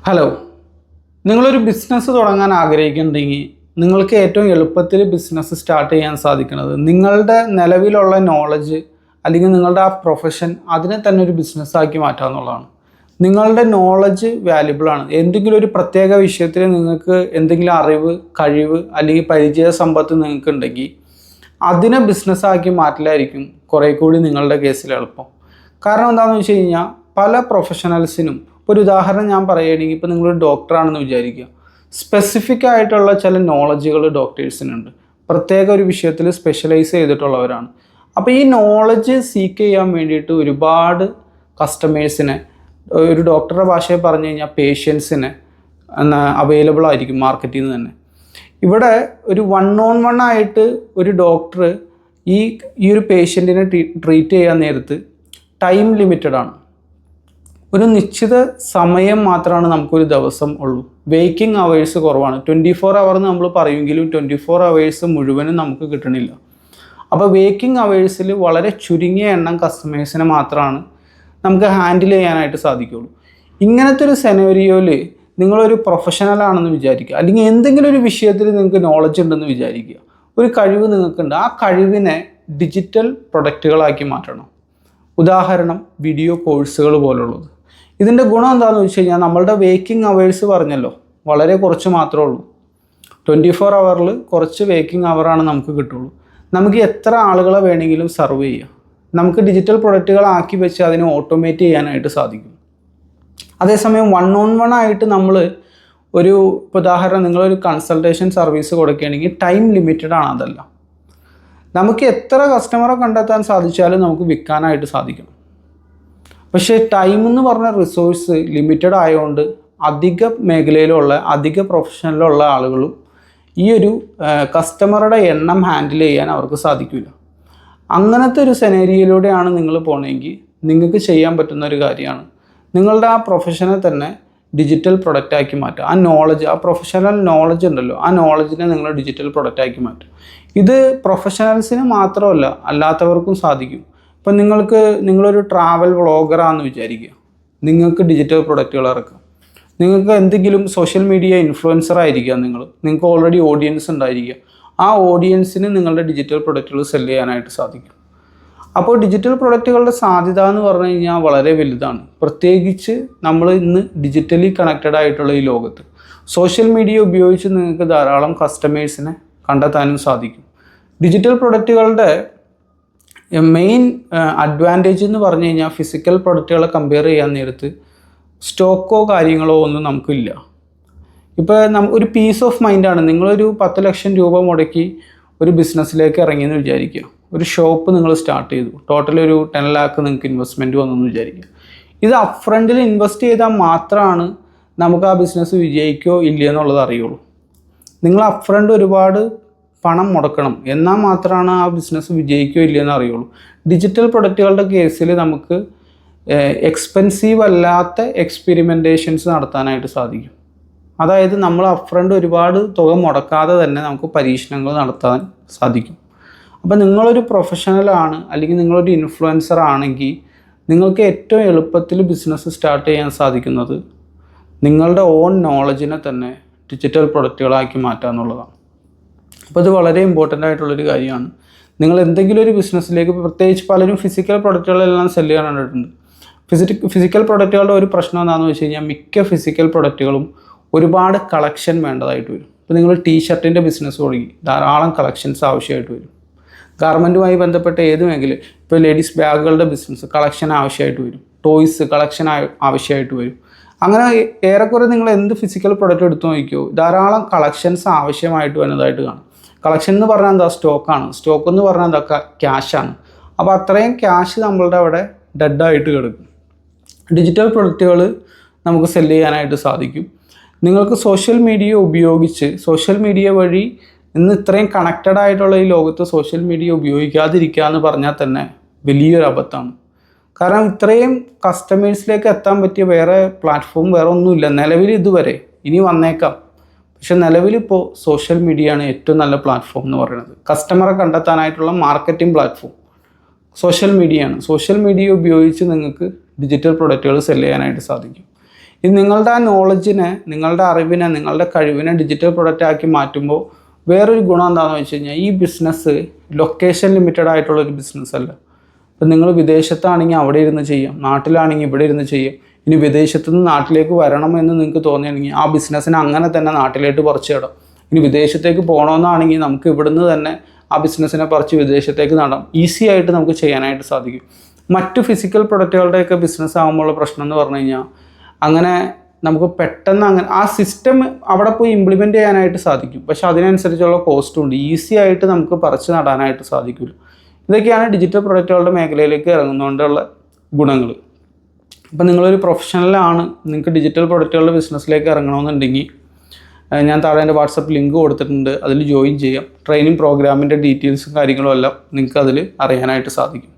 Hello, നിങ്ങളൊരു business തുടങ്ങാൻ ആഗ്രഹിക്കുന്നുണ്ടെങ്കിൽ നിങ്ങൾക്ക് ഏറ്റവും എളുപ്പത്തിൽ ബിസിനസ് സ്റ്റാർട്ട് ചെയ്യാൻ സാധിക്കുന്നത് നിങ്ങളുടെ നിലവിലുള്ള നോളജ് അല്ലെങ്കിൽ നിങ്ങളുടെ ആ പ്രൊഫഷൻ അതിനെ തന്നെ ഒരു ബിസിനസ്സാക്കി മാറ്റുക എന്നുള്ളതാണ്. നിങ്ങളുടെ നോളജ് വാല്യുബിളാണ്. എന്തെങ്കിലും ഒരു പ്രത്യേക വിഷയത്തിൽ നിങ്ങൾക്ക് എന്തെങ്കിലും അറിവ്, കഴിവ് അല്ലെങ്കിൽ പരിചയ സമ്പത്ത് നിങ്ങൾക്ക് ഉണ്ടെങ്കിൽ അതിനെ ബിസിനസ്സാക്കി മാറ്റലായിരിക്കും കുറേ കൂടി നിങ്ങളുടെ കേസിൽ എളുപ്പം. കാരണം എന്താണെന്ന് വെച്ച് കഴിഞ്ഞാൽ പല പ്രൊഫഷണൽസിനും ഒരു ഉദാഹരണം ഞാൻ പറയുകയാണെങ്കിൽ ഇപ്പോൾ നിങ്ങളൊരു ഡോക്ടറാണെന്ന് വിചാരിക്കുക. സ്പെസിഫിക് ആയിട്ടുള്ള ചില നോളജുകൾ ഡോക്ടേഴ്സിനുണ്ട്. പ്രത്യേക ഒരു വിഷയത്തിൽ സ്പെഷ്യലൈസ് ചെയ്തിട്ടുള്ളവരാണ്. അപ്പോൾ ഈ നോളജ് സീക്ക് ചെയ്യാൻ വേണ്ടിയിട്ട് ഒരുപാട് കസ്റ്റമേഴ്സിനെ, ഒരു ഡോക്ടറുടെ ഭാഷയിൽ പറഞ്ഞു കഴിഞ്ഞാൽ പേഷ്യൻസിനെ അവൈലബിൾ ആയിരിക്കും മാർക്കറ്റിൽ നിന്ന് തന്നെ. ഇവിടെ ഒരു 1-on-1 ആയിട്ട് ഒരു ഡോക്ടർ ഈ ഒരു പേഷ്യൻറ്റിനെ ട്രീറ്റ് ചെയ്യാൻ നേരത്ത് ടൈം ലിമിറ്റഡ് ആണ്. ഒരു നിശ്ചിത സമയം മാത്രമാണ് നമുക്കൊരു ദിവസം ഉള്ളൂ. വേക്കിംഗ് അവേഴ്സ് കുറവാണ്. 24 അവർ നമ്മൾ പറയുമെങ്കിലും 24 അവേഴ്സ് മുഴുവനും നമുക്ക് കിട്ടണില്ല. അപ്പോൾ വേക്കിംഗ് അവേഴ്സിൽ വളരെ ചുരുങ്ങിയ എണ്ണം കസ്റ്റമേഴ്സിനെ മാത്രമാണ് നമുക്ക് ഹാൻഡിൽ ചെയ്യാനായിട്ട് സാധിക്കുകയുള്ളൂ. ഇങ്ങനത്തെ ഒരു സെനേറിയോയിൽ നിങ്ങളൊരു പ്രൊഫഷണലാണെന്ന് വിചാരിക്കുക, അല്ലെങ്കിൽ എന്തെങ്കിലും ഒരു വിഷയത്തിൽ നിങ്ങൾക്ക് നോളജ് ഉണ്ടെന്ന് വിചാരിക്കുക. ഒരു കഴിവ് നിങ്ങൾക്കുണ്ട്. ആ കഴിവിനെ ഡിജിറ്റൽ പ്രൊഡക്റ്റുകളാക്കി മാറ്റണം. ഉദാഹരണം വീഡിയോ കോഴ്സുകൾ പോലുള്ളത്. ഇതിൻ്റെ ഗുണം എന്താണെന്ന് വെച്ച് കഴിഞ്ഞാൽ നമ്മളുടെ വേക്കിംഗ് അവേഴ്സ് പറഞ്ഞല്ലോ, വളരെ കുറച്ച് മാത്രമേ ഉള്ളൂ. 24 അവറിൽ കുറച്ച് വേക്കിംഗ് അവറാണ് നമുക്ക് കിട്ടുള്ളൂ. നമുക്ക് എത്ര ആളുകളെ വേണമെങ്കിലും സർവ് ചെയ്യാം. നമുക്ക് ഡിജിറ്റൽ പ്രൊഡക്റ്റുകളാക്കി വെച്ച് അതിനെ ഓട്ടോമേറ്റ് ചെയ്യാനായിട്ട് സാധിക്കും. അതേസമയം 1-on-1 ആയിട്ട് നമ്മൾ ഒരു ഉദാഹരണം, നിങ്ങളൊരു കൺസൾട്ടേഷൻ സർവീസ് കൊടുക്കുകയാണെങ്കിൽ ടൈം ലിമിറ്റഡ് ആണ്. അതല്ല, നമുക്ക് എത്ര കസ്റ്റമറെ കണ്ടെത്താൻ സാധിച്ചാലും നമുക്ക് വിൽക്കാനായിട്ട് സാധിക്കണം. പക്ഷേ ടൈം എന്ന് പറഞ്ഞ റിസോഴ്സ് ലിമിറ്റഡ് ആയതുകൊണ്ട് അധിക മേഖലയിലുള്ള, അധിക പ്രൊഫഷനിലുള്ള ആളുകളും ഈ ഒരു കസ്റ്റമറുടെ എണ്ണം ഹാൻഡിൽ ചെയ്യാൻ അവർക്ക് സാധിക്കില്ല. അങ്ങനത്തെ ഒരു സെനേരിയയിലൂടെയാണ് നിങ്ങൾ പോകണമെങ്കിൽ നിങ്ങൾക്ക് ചെയ്യാൻ പറ്റുന്ന ഒരു കാര്യമാണ് നിങ്ങളുടെ ആ പ്രൊഫഷനെ തന്നെ ഡിജിറ്റൽ പ്രൊഡക്റ്റാക്കി മാറ്റുക. ആ നോളജ്, ആ പ്രൊഫഷണൽ നോളജ് ഉണ്ടല്ലോ, ആ നോളജിനെ നിങ്ങൾ ഡിജിറ്റൽ പ്രൊഡക്റ്റാക്കി മാറ്റുക. ഇത് പ്രൊഫഷണൽസിന് മാത്രമല്ല, അല്ലാത്തവർക്കും സാധിക്കും. ഇപ്പം നിങ്ങളൊരു ട്രാവൽ വ്ളോഗറാണെന്ന് വിചാരിക്കുക. നിങ്ങൾക്ക് ഡിജിറ്റൽ പ്രൊഡക്റ്റുകൾ ഇറക്കാം. നിങ്ങൾക്ക് എന്തെങ്കിലും സോഷ്യൽ മീഡിയ ഇൻഫ്ലുവൻസർ ആയിരിക്കുക. നിങ്ങൾക്ക് ഓൾറെഡി ഓഡിയൻസ് ഉണ്ടായിരിക്കുക. ആ ഓഡിയൻസിന് നിങ്ങളുടെ ഡിജിറ്റൽ പ്രൊഡക്റ്റുകൾ സെല് ചെയ്യാനായിട്ട് സാധിക്കും. അപ്പോൾ ഡിജിറ്റൽ പ്രൊഡക്റ്റുകളുടെ സാധ്യത എന്ന് പറഞ്ഞു കഴിഞ്ഞാൽ വളരെ വലുതാണ്. പ്രത്യേകിച്ച് നമ്മൾ ഇന്ന് ഡിജിറ്റലി കണക്റ്റഡ് ആയിട്ടുള്ള ഈ ലോകത്ത് സോഷ്യൽ മീഡിയ ഉപയോഗിച്ച് നിങ്ങൾക്ക് ധാരാളം കസ്റ്റമേഴ്സിനെ കണ്ടെത്താനും സാധിക്കും. ഡിജിറ്റൽ പ്രൊഡക്റ്റുകളുടെ മെയിൻ അഡ്വാൻറ്റേജ് എന്ന് പറഞ്ഞു കഴിഞ്ഞാൽ ഫിസിക്കൽ പ്രൊഡക്റ്റുകളെ കമ്പയർ ചെയ്യാൻ നേരത്ത് സ്റ്റോക്കോ കാര്യങ്ങളോ ഒന്നും നമുക്കില്ല. ഇപ്പോൾ ഒരു പീസ് ഓഫ് മൈൻഡാണ്. നിങ്ങളൊരു 10 ലക്ഷം രൂപ മുടക്കി ഒരു ബിസിനസ്സിലേക്ക് ഇറങ്ങിയെന്ന് വിചാരിക്കുക. ഒരു ഷോപ്പ് നിങ്ങൾ സ്റ്റാർട്ട് ചെയ്തു. ടോട്ടൽ ഒരു 10 lakh നിങ്ങൾക്ക് ഇൻവെസ്റ്റ്മെൻറ്റ് വന്നെന്ന് വിചാരിക്കുക. ഇത് അപ്ഫ്രണ്ടിൽ ഇൻവെസ്റ്റ് ചെയ്താൽ മാത്രമാണ് നമുക്ക് ആ ബിസിനസ് വിജയിക്കോ ഇല്ല എന്നുള്ളത് അറിയുള്ളൂ. നിങ്ങൾ അപ്ഫ്രണ്ട് ഒരുപാട് പണം മുടക്കണം, എന്നാൽ മാത്രമാണ് ആ ബിസിനസ് വിജയിക്കുകയോ ഇല്ലയെന്ന് അറിയുള്ളൂ. ഡിജിറ്റൽ പ്രൊഡക്റ്റുകളുടെ കേസിൽ നമുക്ക് എക്സ്പെൻസീവ് അല്ലാത്ത എക്സ്പെരിമെൻറ്റേഷൻസ് നടത്താനായിട്ട് സാധിക്കും. അതായത് നമ്മൾ അപ്ഫ്രണ്ട് ഒരുപാട് തുക മുടക്കാതെ തന്നെ നമുക്ക് പരീക്ഷണങ്ങൾ നടത്താൻ സാധിക്കും. അപ്പോൾ നിങ്ങളൊരു പ്രൊഫഷണലാണ് അല്ലെങ്കിൽ നിങ്ങളൊരു ഇൻഫ്ലുവൻസർ ആണെങ്കിൽ നിങ്ങൾക്ക് ഏറ്റവും എളുപ്പത്തിൽ ബിസിനസ് സ്റ്റാർട്ട് ചെയ്യാൻ സാധിക്കുന്നത് നിങ്ങളുടെ ഓൺ നോളജിനെ തന്നെ ഡിജിറ്റൽ പ്രൊഡക്റ്റുകളാക്കി മാറ്റുക എന്നുള്ളതാണ്. അപ്പോൾ ഇത് വളരെ ഇമ്പോർട്ടൻ്റ് ആയിട്ടുള്ളൊരു കാര്യമാണ്. നിങ്ങൾ എന്തെങ്കിലും ഒരു ബിസിനസ്സിലേക്ക്, പ്രത്യേകിച്ച് പലരും ഫിസിക്കൽ പ്രൊഡക്റ്റുകളെല്ലാം സെല് ചെയ്യാൻ കണ്ടിട്ടുണ്ട്. ഫിസിക്കൽ പ്രൊഡക്റ്റുകളുടെ ഒരു പ്രശ്നം എന്താണെന്ന് വെച്ച് കഴിഞ്ഞാൽ മിക്ക ഫിസിക്കൽ പ്രൊഡക്റ്റുകളും ഒരുപാട് കളക്ഷൻ വേണ്ടതായിട്ട് വരും. ഇപ്പോൾ നിങ്ങൾ ടീഷർട്ടിൻ്റെ ബിസിനസ് തുടങ്ങി ധാരാളം കളക്ഷൻസ് ആവശ്യമായിട്ട് വരും. ഗാർമെൻറ്റുമായി ബന്ധപ്പെട്ട ഏത് മേഖല, ഇപ്പോൾ ലേഡീസ് ബാഗുകളുടെ ബിസിനസ് കളക്ഷൻ ആവശ്യമായിട്ട് വരും. ടോയ്സ് കളക്ഷൻ ആവശ്യമായിട്ട് വരും. അങ്ങനെ ഏറെക്കുറെ നിങ്ങൾ എന്ത് ഫിസിക്കൽ പ്രൊഡക്റ്റ് എടുത്തു നോക്കിയോ ധാരാളം കളക്ഷൻസ് ആവശ്യമായിട്ട് വരുന്നതായിട്ട് കാണും. കളക്ഷൻ എന്ന് പറഞ്ഞാൽ എന്താ? സ്റ്റോക്കാണ്. സ്റ്റോക്ക് എന്ന് പറഞ്ഞാൽ എന്താ? ക്യാഷാണ്. അപ്പോൾ അത്രയും ക്യാഷ് നമ്മളുടെ അവിടെ ഡെഡായിട്ട് കിടക്കും. ഡിജിറ്റൽ പ്രൊഡക്റ്റുകൾ നമുക്ക് സെല് ചെയ്യാനായിട്ട് സാധിക്കും. നിങ്ങൾക്ക് സോഷ്യൽ മീഡിയ ഉപയോഗിച്ച്, സോഷ്യൽ മീഡിയ വഴി ഇന്ന് ഇത്രയും കണക്റ്റഡ് ആയിട്ടുള്ള ഈ ലോകത്ത് സോഷ്യൽ മീഡിയ ഉപയോഗിക്കാതിരിക്കുക എന്ന് പറഞ്ഞാൽ തന്നെ വലിയൊരു അബദ്ധമാണ്. കാരണം ഇത്രയും കസ്റ്റമേഴ്സിലേക്ക് എത്താൻ പറ്റിയ വേറെ പ്ലാറ്റ്ഫോം വേറെ ഒന്നുമില്ല നിലവിൽ ഇതുവരെ. ഇനി വന്നേക്കാം, പക്ഷെ നിലവിലിപ്പോൾ സോഷ്യൽ മീഡിയയാണ് ഏറ്റവും നല്ല പ്ലാറ്റ്ഫോം എന്ന് പറയുന്നത്. കസ്റ്റമറെ കണ്ടെത്താനായിട്ടുള്ള മാർക്കറ്റിംഗ് പ്ലാറ്റ്ഫോം സോഷ്യൽ മീഡിയയാണ്. സോഷ്യൽ മീഡിയ ഉപയോഗിച്ച് നിങ്ങൾക്ക് ഡിജിറ്റൽ പ്രൊഡക്റ്റുകൾ സെല് ചെയ്യാനായിട്ട് സാധിക്കും. ഇത് നിങ്ങളുടെ ആ നോളജിനെ, നിങ്ങളുടെ അറിവിനെ, നിങ്ങളുടെ കഴിവിനെ ഡിജിറ്റൽ പ്രൊഡക്റ്റ് ആക്കി മാറ്റുമ്പോൾ വേറൊരു ഗുണം എന്താണെന്ന് വെച്ച് കഴിഞ്ഞാൽ ഈ ബിസിനസ് ലൊക്കേഷൻ ലിമിറ്റഡ് ആയിട്ടുള്ളൊരു ബിസിനസ് അല്ല. ഇപ്പം നിങ്ങൾ വിദേശത്താണെങ്കിൽ അവിടെ ഇരുന്ന് ചെയ്യാം, നാട്ടിലാണെങ്കിൽ ഇവിടെ ഇരുന്ന് ചെയ്യാം. ഇനി വിദേശത്തു നിന്ന് നാട്ടിലേക്ക് വരണം എന്ന് നിങ്ങൾക്ക് തോന്നുകയാണെങ്കിൽ ആ ബിസിനസ്സിനെ അങ്ങനെ തന്നെ നാട്ടിലേക്ക് പറിച്ചിടാം. ഇനി വിദേശത്തേക്ക് പോകണമെന്നാണെങ്കിൽ നമുക്ക് ഇവിടുന്ന് തന്നെ ആ ബിസിനസ്സിനെ പറിച്ച് വിദേശത്തേക്ക് നടാം. ഈസി ആയിട്ട് നമുക്ക് ചെയ്യാനായിട്ട് സാധിക്കും. മറ്റ് ഫിസിക്കൽ പ്രൊഡക്റ്റുകളുടെയൊക്കെ ബിസിനസ് ആകുമ്പോഴുള്ള പ്രശ്നം എന്ന് പറഞ്ഞു കഴിഞ്ഞാൽ അങ്ങനെ നമുക്ക് പെട്ടെന്ന് അങ്ങനെ ആ സിസ്റ്റം അവിടെ പോയി ഇംപ്ലിമെൻറ്റ് ചെയ്യാനായിട്ട് സാധിക്കും, പക്ഷെ അതിനനുസരിച്ചുള്ള കോസ്റ്റും ഉണ്ട്. ഈസി ആയിട്ട് നമുക്ക് പറിച്ച് നടാനായിട്ട് സാധിക്കില്ല. ഇതൊക്കെയാണ് ഡിജിറ്റൽ പ്രൊഡക്റ്റുകളുടെ മേഖലയിലേക്ക് ഇറങ്ങുന്നതുകൊണ്ടുള്ള ഗുണങ്ങൾ. അപ്പോൾ നിങ്ങളൊരു പ്രൊഫഷണലാണ്, നിങ്ങൾക്ക് ഡിജിറ്റൽ പ്രൊഡക്റ്റുകളുടെ ബിസിനസ്സിലേക്ക് ഇറങ്ങണമെന്നുണ്ടെങ്കിൽ ഞാൻ താഴെ എൻ്റെ വാട്സപ്പ് ലിങ്ക് കൊടുത്തിട്ടുണ്ട്, അതിൽ ജോയിൻ ചെയ്യാം. ട്രെയിനിങ് പ്രോഗ്രാമിൻ്റെ ഡീറ്റെയിൽസും കാര്യങ്ങളും എല്ലാം നിങ്ങൾക്ക് അതിൽ അറിയാനായിട്ട് സാധിക്കും.